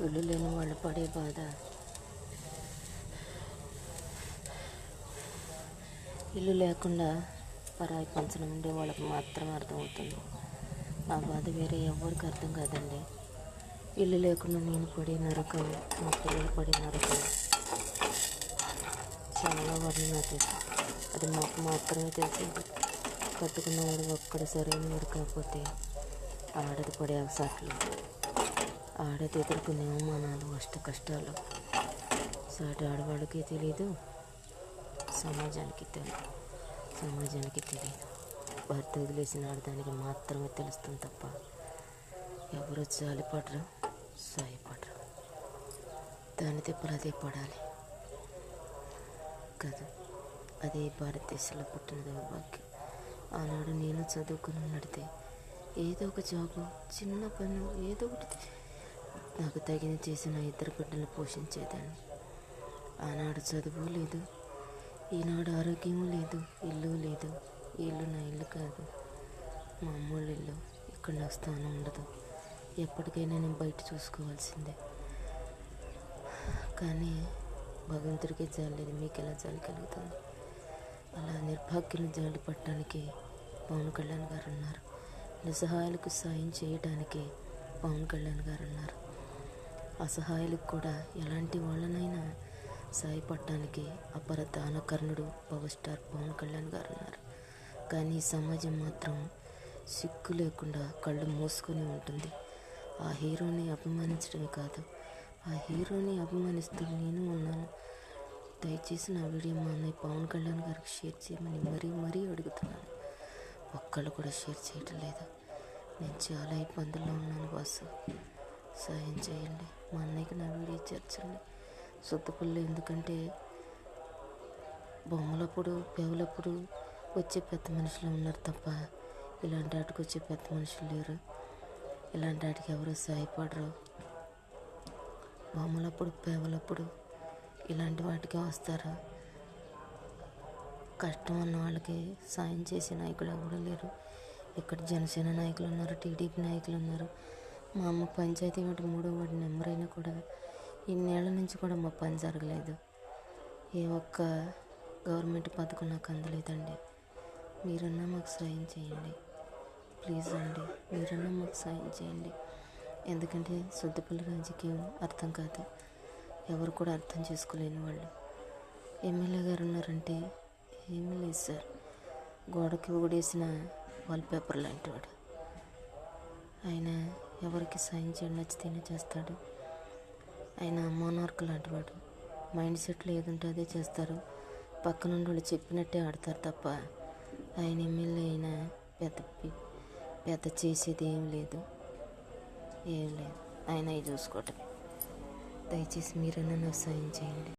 ఇల్లు లేని వాళ్ళు పడే బాధ, ఇల్లు లేకుండా పరాయి పంచన ఉండే వాళ్ళకి మాత్రమే అర్థమవుతుంది. ఆ బాధ వేరే ఎవరికి అర్థం కాదండి. ఇల్లు లేకుండా నేను పడే నరకం, మా పిల్లలు పడే నరకం చాలా వర్ణనాతీతం. అది మాకు మాత్రమే తెలిసింది. కట్టుకున్నవాడు ఒక్కడు సరైన వాడు కాకపోతే ఆడది పడే అవసాట్లు, ఆడది ఎదుర్కొనే అవమానాలు, అష్ట కష్టాలు సాటి ఆడవాళ్ళకి తెలియదు, సమాజానికి తెలియదు. భర్త వదిలేసిన ఆడదానికి మాత్రమే తెలుస్తుంది తప్ప ఎవరు జాలిపడరు, సాయపడరు. దాని తిప్పలు అదే పడాలి కదా. అదే భారతదేశంలో పుట్టిన దౌర్భాగ్యం. ఆనాడు నేను చదువుకుని నడితే ఏదో ఒక జాబు, చిన్న పని, ఏదో ఒకటి నాకు తగిన చేసి నా ఇద్దరు బిడ్డలు పోషించేదాన్ని. ఆనాడు చదువు లేదు, ఈనాడు ఆరోగ్యం లేదు, ఇల్లు లేదు. ఈ ఇల్లు నా ఇల్లు కాదు, మా అమ్మోళ్ళ ఇల్లు. ఇక్కడ నాకు స్థానం ఉండదు. ఎప్పటికైనా నేను బయట చూసుకోవాల్సిందే. కానీ భగవంతుడికి జాలి లేదు, మీకు ఎలా జాలి కలుగుతుంది? అలా నిర్భాగ్యులను జాలి పట్టడానికి పవన్ కళ్యాణ్ గారు ఉన్నారు. నిస్సహాయాలకు సాయం చేయడానికి పవన్ కళ్యాణ్ గారు ఉన్నారు. అసహాయాలకు కూడా ఎలాంటి వాళ్ళనైనా సాయపడటానికి అపర దానకర్ణుడు పవర్ స్టార్ పవన్ కళ్యాణ్ గారు ఉన్నారు. కానీ ఈ సమాజం మాత్రం సిగ్గు లేకుండా కళ్ళు మూసుకొని ఉంటుంది. ఆ హీరోని అభిమానించడమే కాదు, ఆ హీరోని అభిమానిస్తూ నేను ఉన్నాను. దయచేసి నా వీడియో మా అన్నయ్య పవన్ కళ్యాణ్ గారికి షేర్ చేయమని మరీ అడుగుతున్నాను. ఒక్కళ్ళు కూడా షేర్ చేయటం లేదు. నేను చాలా ఇబ్బందుల్లో ఉన్నాను బాసు, సాయం చేయండి. మా అన్నయ్యకి నా వీడియో చేర్చండి. సొత్తుపల్లి ఎందుకంటే బొమ్మలప్పుడు, పేవులప్పుడు వచ్చే పెద్ద మనుషులు ఉన్నారు తప్ప ఇలాంటి వాటికి వచ్చే పెద్ద మనుషులు లేరు. ఇలాంటి వాటికి ఎవరు సహాయపడరు. బొమ్మలప్పుడు, పేవులప్పుడు ఇలాంటి వాటికి వస్తారు. కష్టం ఉన్న వాళ్ళకి సాయం చేసే నాయకులు ఎవరు లేరు. ఇక్కడ జనసేన నాయకులు ఉన్నారు, టీడీపీ నాయకులు ఉన్నారు. మా అమ్మ పంచాయతీ వాటి 3వ వార్డు నెంబర్ అయినా కూడా ఇన్నేళ్ల నుంచి కూడా మా పని జరగలేదు. ఏ ఒక్క గవర్నమెంట్ పథకం నాకు అందలేదండి. మీరన్నా మాకు సాయం చేయండి ప్లీజ్ అండి, మీరన్నా మాకు సాయం చేయండి. ఎందుకంటే సొద్దుపల్లి రాజకీయం అర్థం కాదు, ఎవరు కూడా అర్థం చేసుకోలేని వాళ్ళు. ఎమ్మెల్యే గారు ఉన్నారంటే ఏమీ లేదు సార్, గోడకి ఊడేసిన వాల్పేపర్ లాంటి వాడు. ఆయన ఎవరికి సాయం చేయడం నచ్చితేనే చేస్తాడు. ఆయన మోనార్క్ లాంటి వాడు. మైండ్ సెట్లో ఏదుంటే అదే చేస్తారు. పక్కనుండి వాళ్ళు చెప్పినట్టే ఆడతారు తప్ప ఆయన ఎమ్మెల్యే అయినా పెద్ద చేసేది ఏం లేదు. ఆయన అవి చూసుకోవటం. దయచేసి మీరన్నా నాకు సాయం చేయండి.